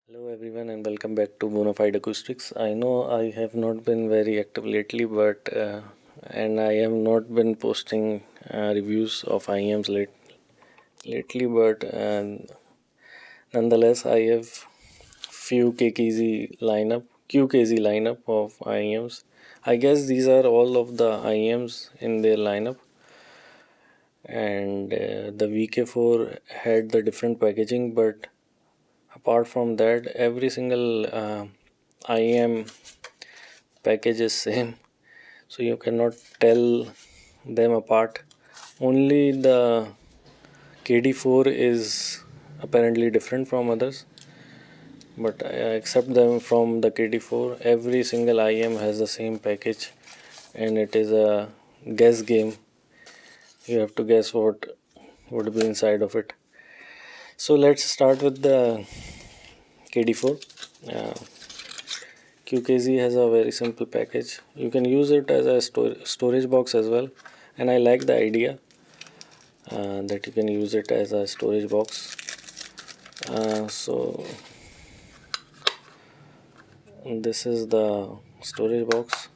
Hello everyone and welcome back to Bonafide Acoustics. I know I have not been very active lately, but and I have not been posting reviews of IEMs lately, but nonetheless I have few QKZ lineup of IEMs. I guess these are all of the IEMs in their lineup, and the VK4 had the different packaging, but apart from that, every single IEM package is same, so you cannot tell them apart. Only the KD4 is apparently different from others, but except them from the KD4, every single IM has the same package, and it is a guess game. You have to guess what would be inside of it. So let's start with the KD4. Uh, QKZ has a very simple package. You can use it as a storage box as well, and I like the idea that you can use it as a storage box. So this is the storage box,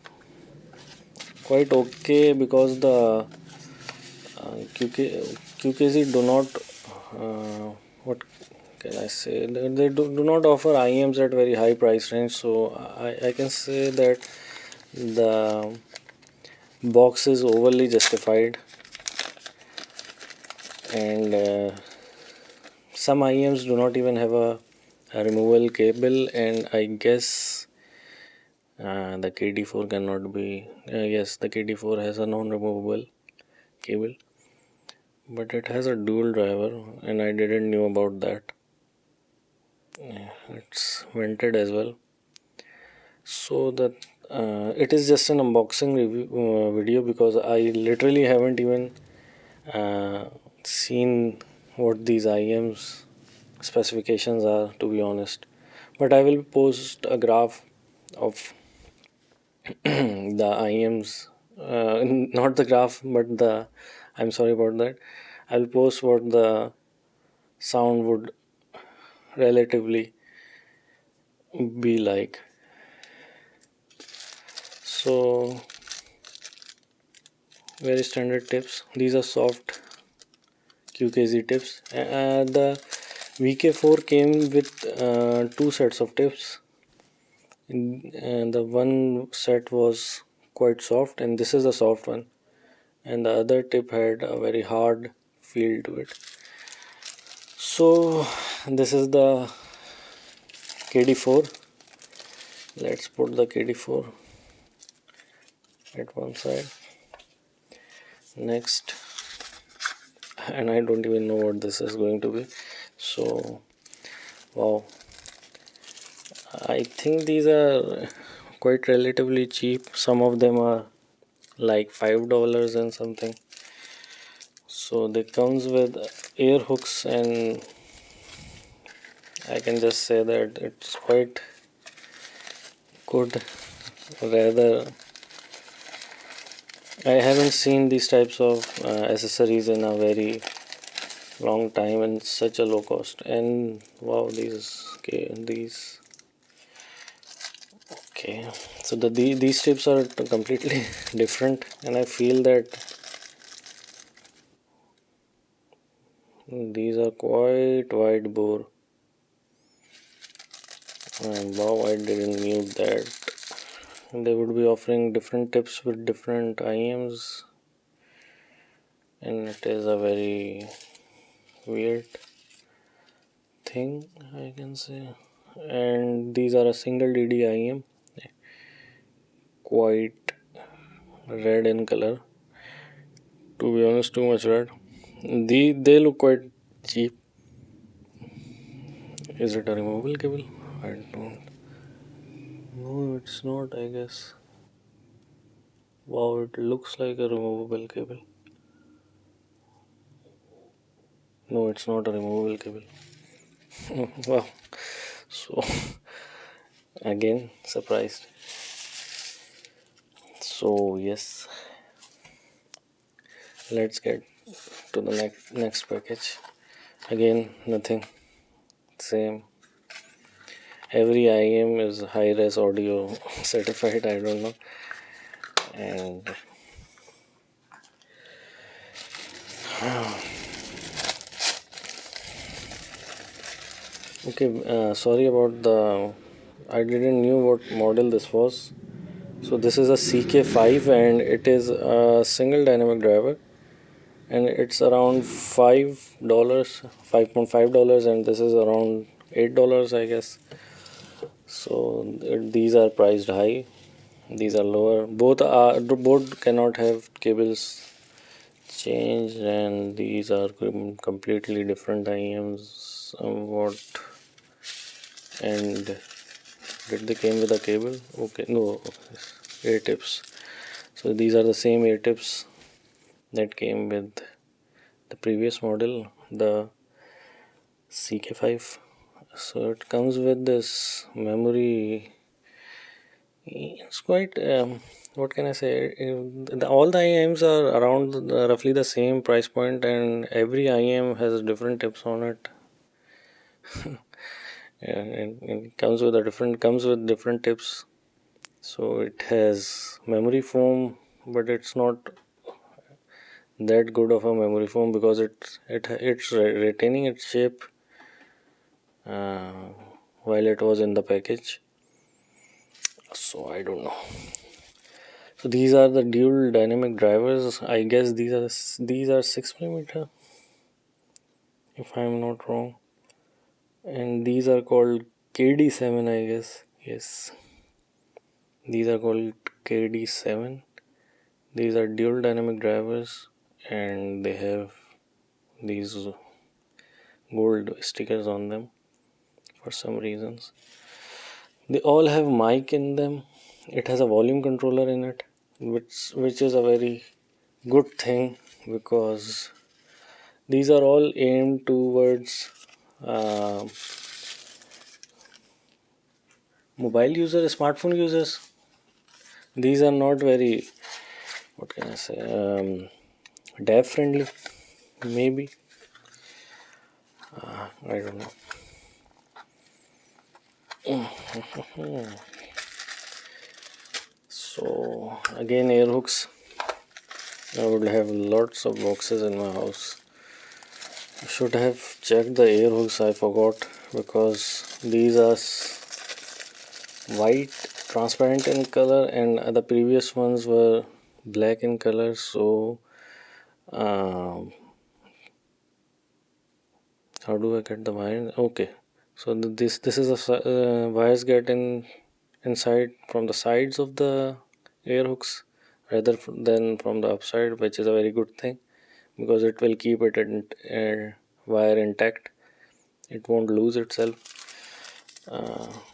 quite okay, because the QKZ do not what can I say, they do not offer IEMs at very high price range, so I can say that the box is overly justified, and some IEMs do not even have a removal cable, and I guess the KD4 cannot be. Yes, the KD4 has a non-removable cable, but it has a dual driver, and I didn't knew about that. Yeah, it's vented as well. So that it is just an unboxing review video, because I literally haven't even seen what these IEMs specifications are, to be honest. But I will post a graph of the IEMs, not the graph, but the, I'm sorry about that. I'll post what the sound would relatively be like. So, very standard tips. These are soft QKZ tips. The VK4 came with two sets of tips. And the one set was quite soft, and this is a soft one, and the other tip had a very hard feel to it. So this is the KD4. Let's put the KD4 at one side. Next, and I don't even know what this is going to be. So wow, I think these are quite relatively cheap. Some of them are like $5 and something. So they comes with air hooks, and I can just say that it's quite good. Rather, I haven't seen these types of accessories in a very long time and such a low cost. And wow, these okay. So these tips are completely different, and I feel that these are quite wide bore. And wow, I didn't knew that they would be offering different tips with different IEMs, and it is a very weird thing, I can say. And these are a single DD IEM, quite red in color, to be honest, too much red. They look quite cheap. Is it a removable cable? I don't know. It's not, I guess. Wow, it looks like a removable cable. No, it's not a removable cable. Wow. So again, surprised. So yes, let's get to the next package. Again, nothing, same. every IM is high-res audio certified, I don't know. And okay, sorry about the, I didn't knew what model this was. So this is a CK5 and it is a single dynamic driver, and it's around $5, $5.5, and this is around $8, I guess. So these are priced high, these are lower. Both cannot have cables changed, and these are completely different IMs somewhat. And did they came with a cable? Okay, no, ear tips. So these are the same ear tips that came with the previous model, the CK5. So it comes with this memory. It's quite what can I say, all the IMs are around roughly the same price point, and every IM has different tips on it. And it comes with different tips. So it has memory foam, but it's not that good of a memory foam because it's retaining its shape uh, while it was in the package. So I don't know. So these are the dual dynamic drivers. I guess these are 6 mm, if I'm not wrong, and these are called KD7, I guess. Yes, these are called KD7. These are dual dynamic drivers, and they have these gold stickers on them for some reasons. They all have mic in them. It has a volume controller in it, which is a very good thing because these are all aimed towards uh, mobile users, smartphone users. These are not very, what can I say, DAV friendly, maybe. I don't know. So again, air hooks. I would have lots of boxes in my house. I should have checked the air hooks. I forgot because these are white, transparent in color, and the previous ones were black in color. So um, how do I get the wire? Okay, so this is a wires get inside from the sides of the air hooks rather than from the upside, which is a very good thing because it will keep it wire intact. It won't lose itself.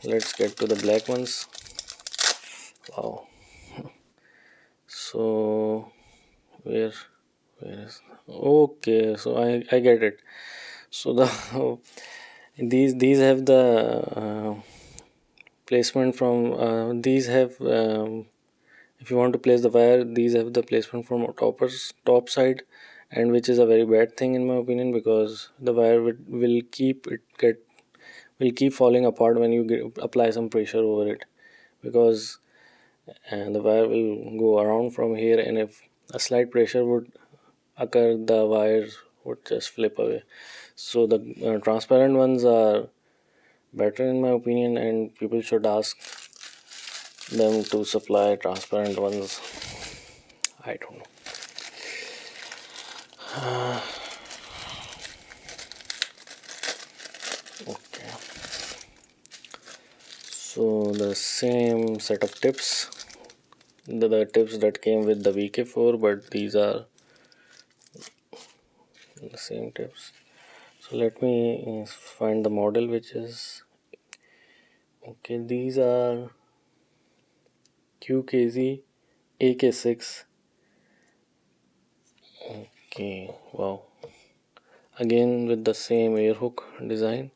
Let's get to the black ones. Wow. So where is, okay, so I get it. So the these have the placement from these have if you want to place the wire, these have the placement from top side, and which is a very bad thing in my opinion because the wire will keep falling apart when you apply some pressure over it, because and the wire will go around from here, and if a slight pressure would occur, the wire would just flip away. So the transparent ones are better in my opinion, and people should ask them to supply transparent ones. I don't know. Okay, so the same set of tips, the tips that came with the VK4, but these are the same tips. So let me find the model, which is okay. These are QKZ AK6. Okay, wow. Again with the same air hook design,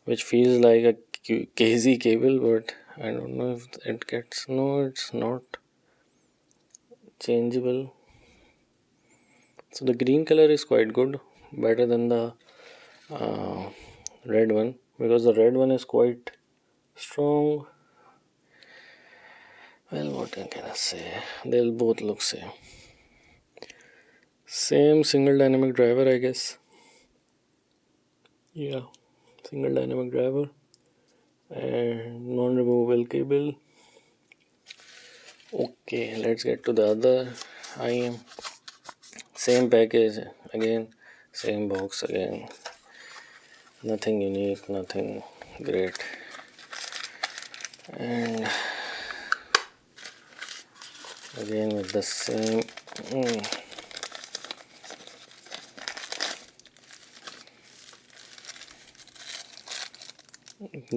which feels like a KZ cable, but I don't know if it gets. No, it's not changeable. So the green color is quite good, better than the uh, red one, because the red one is quite Strong. Well, what can I say? They'll both look same. Same single dynamic driver, I guess. Yeah, single dynamic driver and non-removable cable. Okay, let's get to the other IM. Same package again, same box again. Nothing unique, nothing great. And again with the same.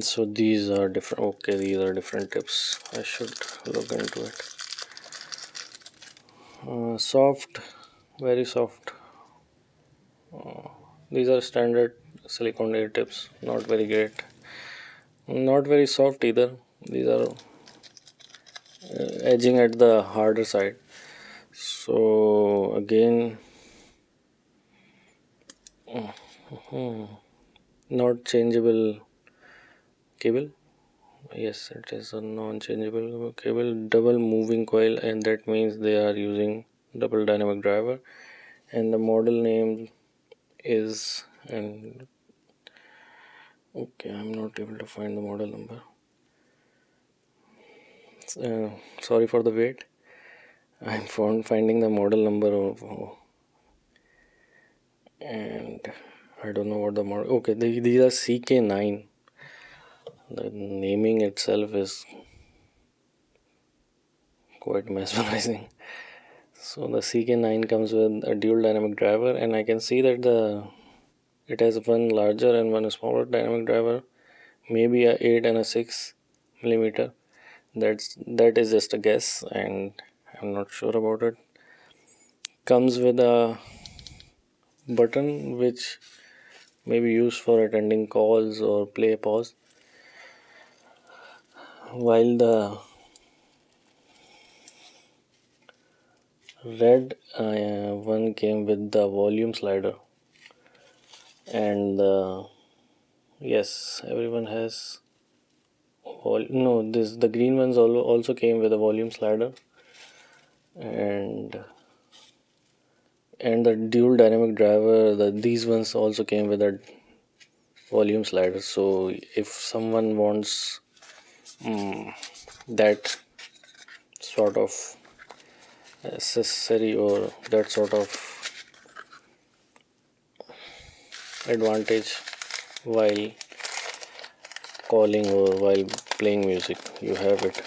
So these are different. Okay, these are different tips. I should look into it. Soft, very soft. These are standard silicone ear tips, not very great. Not very soft either. These are edging at the harder side. So again, not changeable cable. Yes, it is a non-changeable cable, double moving coil, and that means they are using double dynamic driver. And the model name is, and okay, I'm not able to find the model number. Sorry for the wait. I'm finding the model number of, and I don't know what the model. Okay, these are CK9. The naming itself is quite mesmerizing. So the CK9 comes with a dual dynamic driver, and I can see that it has one larger and one smaller dynamic driver, maybe a 8 and a 6 millimeter. That is just a guess, and I'm not sure about it. Comes with a button which may be used for attending calls or play pause, while the red one came with the volume slider. And yes, everyone has no, this the green ones also came with a volume slider, and the dual dynamic driver, these ones also came with a volume slider. So if someone wants that sort of accessory or that sort of advantage while calling or while playing music, you have it.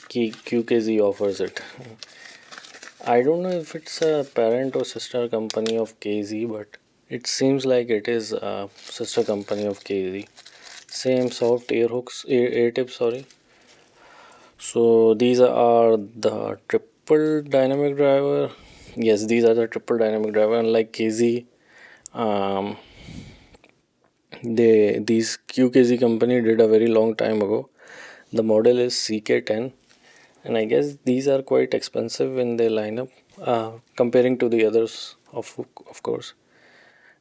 QKZ offers it. I don't know if it's a parent or sister company of KZ, but it seems like it is a sister company of KZ. Same soft ear tips, sorry. So these are the triple dynamic driver. Yes, these are the triple dynamic driver. Unlike KZ, um, these QKZ company did a very long time ago. The model is CK10, and I guess these are quite expensive in their lineup, comparing to the others. Of course,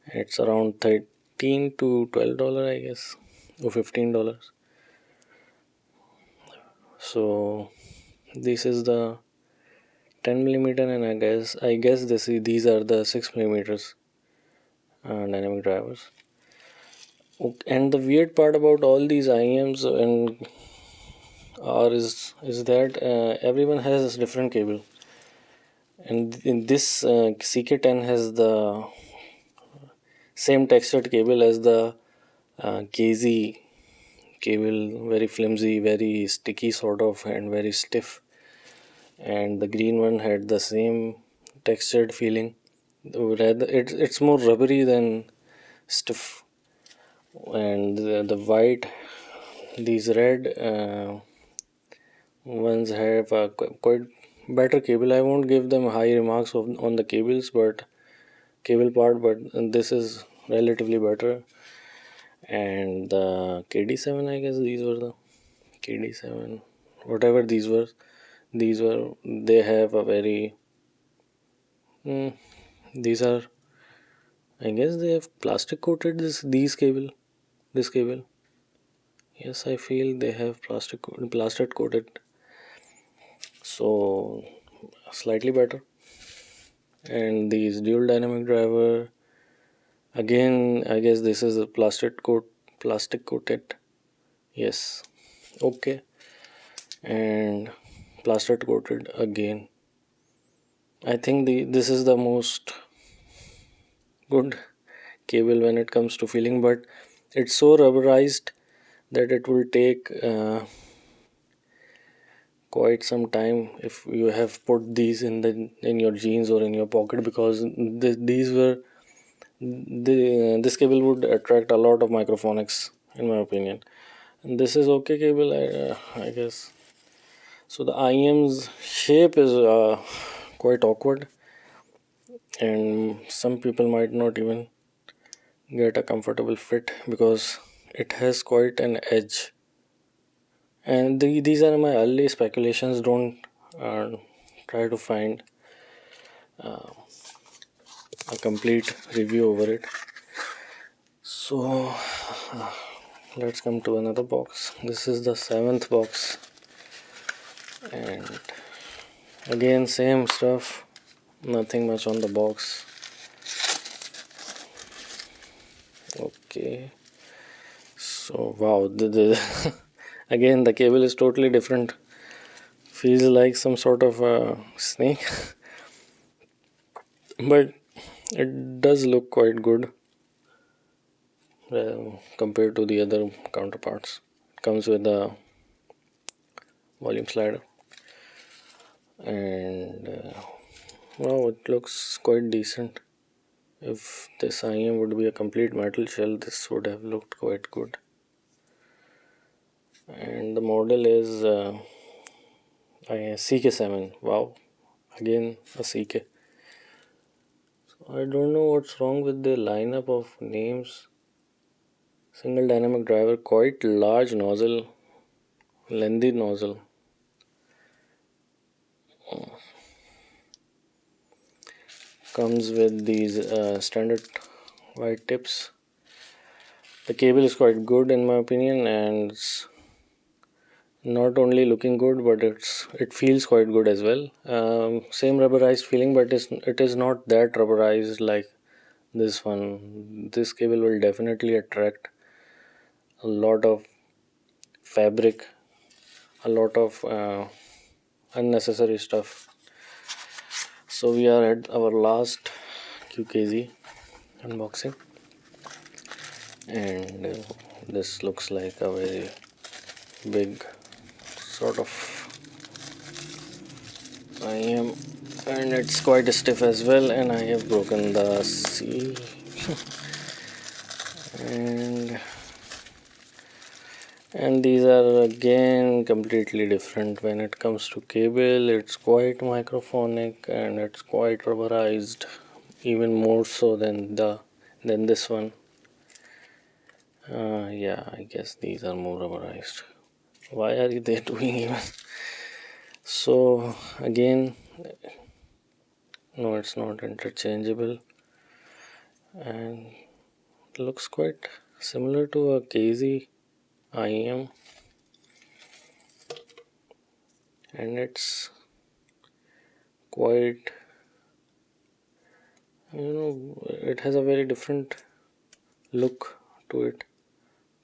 it's around $13 to $12, I guess, or $15. So this is the 10 millimeter, and I guess these are the 6 millimeters dynamic drivers. Okay, and the weird part about all these IEMs and R is that everyone has a different cable, and in this CK10 has the same textured cable as the KZ cable, very flimsy, very sticky sort of, and very stiff. And the green one had the same textured feeling. Rather, it's more rubbery than stiff. And the white, these red ones have a quite better cable. I won't give them high remarks on the cables, but cable part, but this is relatively better. And the KD7, I guess these were the KD7, whatever these were, they have a very these are, I guess they have plastic coated this cable. Yes, I feel they have plastic coated, so slightly better. And these dual dynamic driver, again, I guess this is a plastic coated. Yes, okay. And plastic coated again. I think this is the most good cable when it comes to feeling, but it's so rubberized that it will take quite some time if you have put these in your jeans or in your pocket, because this cable would attract a lot of microphonics in my opinion. And this is okay cable, I guess. So the IM's shape is quite awkward, and some people might not even get a comfortable fit because it has quite an edge. And these are my early speculations. Don't try to find a complete review over it. So let's come to another box. This is the 7th box, and again same stuff, nothing much on the box. Okay, so wow, again the cable is totally different, feels like some sort of a snake. But it does look quite good compared to the other counterparts. It comes with a volume slider, and wow, it looks quite decent. If this IM would be a complete metal shell, this would have looked quite good. And the model is CK7. Wow, again a CK. So I don't know what's wrong with the lineup of names. Single dynamic driver, quite large nozzle, lengthy nozzle. Comes with these standard white tips. The cable is quite good in my opinion, and it's not only looking good, but it feels quite good as well. Same rubberized feeling, but it is not that rubberized like this one. This cable will definitely attract a lot of fabric, a lot of unnecessary stuff. So we are at our last QKZ unboxing, and this looks like a very big sort of IM, and it's quite stiff as well, and I have broken the seal. and these are again completely different when it comes to cable. It's quite microphonic and it's quite rubberized, even more so than this one. Yeah, I guess these are more rubberized. Why are they doing even? So again, no, it's not interchangeable, and it looks quite similar to a KZ IM, and it's quite, it has a very different look to it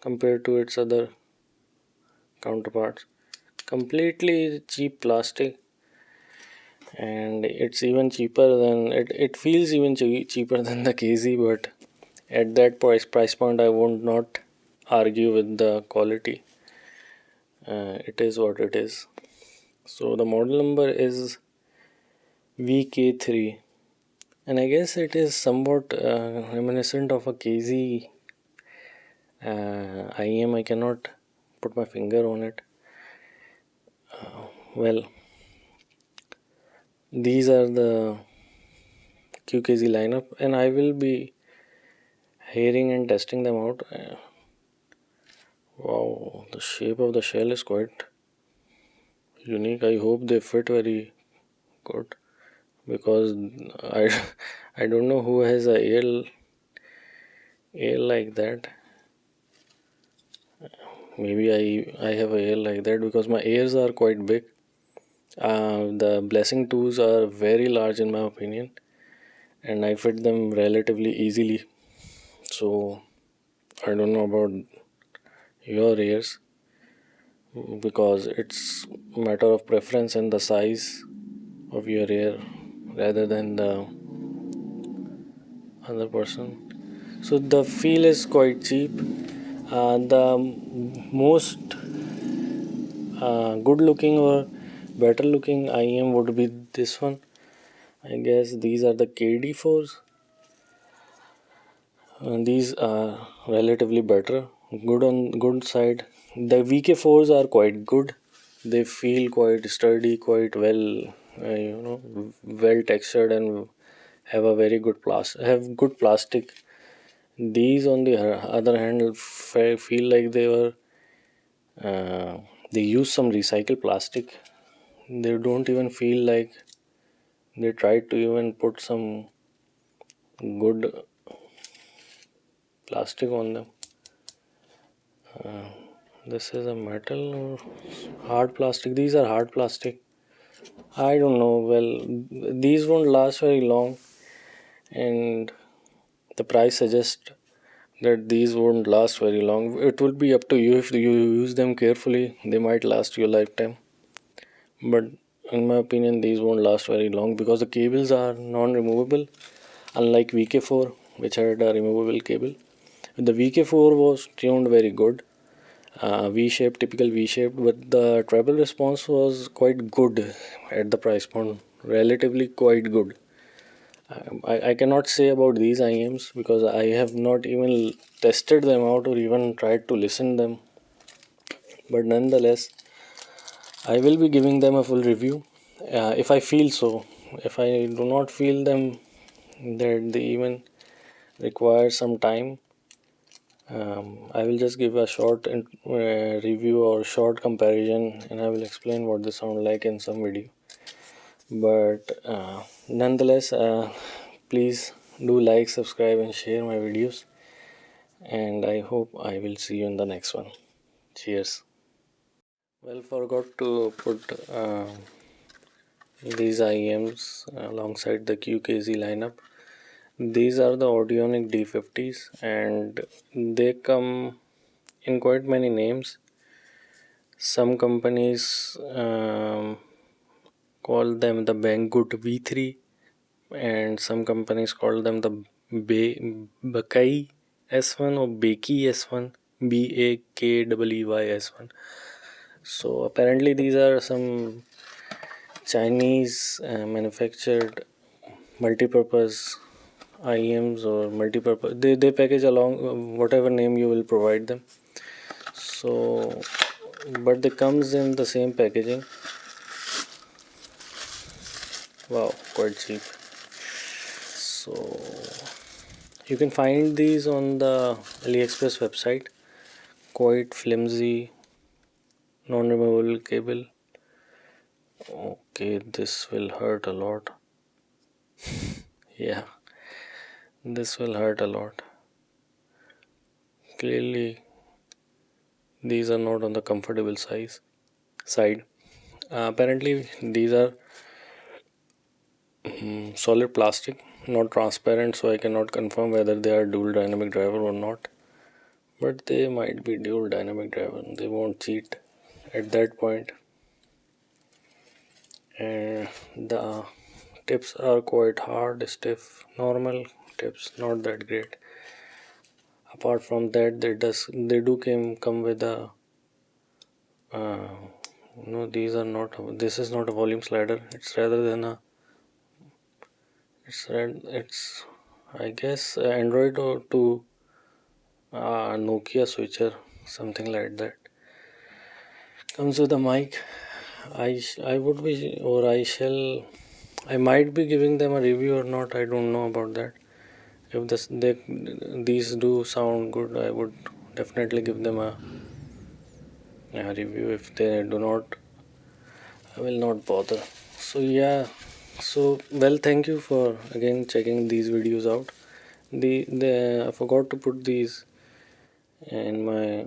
compared to its other counterparts. Completely cheap plastic, and it's even cheaper than it feels even cheaper than the KZ, but at that price point I would not argue with the quality. It is what it is. So the model number is VK3, and I guess it is somewhat reminiscent of a KZ IM. I cannot put my finger on it. Well, these are the QKZ lineup, and I will be hearing and testing them out. Wow, the shape of the shell is quite unique. I hope they fit very good, because I I don't know who has a air like that. maybe I have a ear like that because my ears are quite big. The blessing tools are very large in my opinion, and I fit them relatively easily. So I don't know about your ears because it's a matter of preference and the size of your ear rather than the other person. So the feel is quite cheap. The most good looking or better looking IM would be this one. I guess these are the KD4s. These are relatively better, good on good side. The VK4s are quite good. They feel quite sturdy, quite well textured, and have a very good have good plastic. These, on the other hand, feel like they use some recycled plastic. They don't even feel like they tried to even put some good plastic on them. This is a metal or hard plastic. These are hard plastic. I don't know. Well, these won't last very long, and the price suggests that these won't last very long. It will be up to you if you use them carefully. They might last you a lifetime, but in my opinion, these won't last very long because the cables are non-removable, unlike VK4, which had a removable cable. The VK4 was tuned very good, V-shaped, typical V-shaped, but the treble response was quite good at the price point, relatively quite good. I cannot say about these IMs because I have not even tested them out or even tried to listen them. But nonetheless, I will be giving them a full review if I feel so. If I do not feel them that they even require some time, I will just give a short review or short comparison, and I will explain what they sound like in some video. But nonetheless, please do like, subscribe, and share my videos. And I hope I will see you in the next one. Cheers. Well, forgot to put these IEMs alongside the QKZ lineup. These are the Audionic D50s, and they come in quite many names. Some companies call them the Banggood V3, and some companies call them the Bakai S1 or Bakey S1, BAKEY S1. So apparently these are some Chinese manufactured multi-purpose IEMs or multi-purpose. They package along whatever name you will provide them. So, but they comes in the same packaging. Wow, quite cheap. So you can find these on the AliExpress website. Quite flimsy, non-removable cable. Okay, this will hurt a lot. Yeah, this will hurt a lot. Clearly, these are not on the comfortable side. Apparently, these are solid plastic, not transparent, so I cannot confirm whether they are dual dynamic driver or not. But they might be dual dynamic driver. They won't cheat at that point. And the tips are quite hard, stiff, normal tips, not that great. Apart from that, they do come with a no, these are not. This is not a volume slider. It's rather than a. It's I guess Android or to Nokia switcher, something like that. Comes with a mic. I would be or I shall. I might be giving them a review or not. I don't know about that. If these do sound good, I would definitely give them a review. If they do not, I will not bother. So yeah, so well, thank you for again checking these videos out. The I forgot to put these in my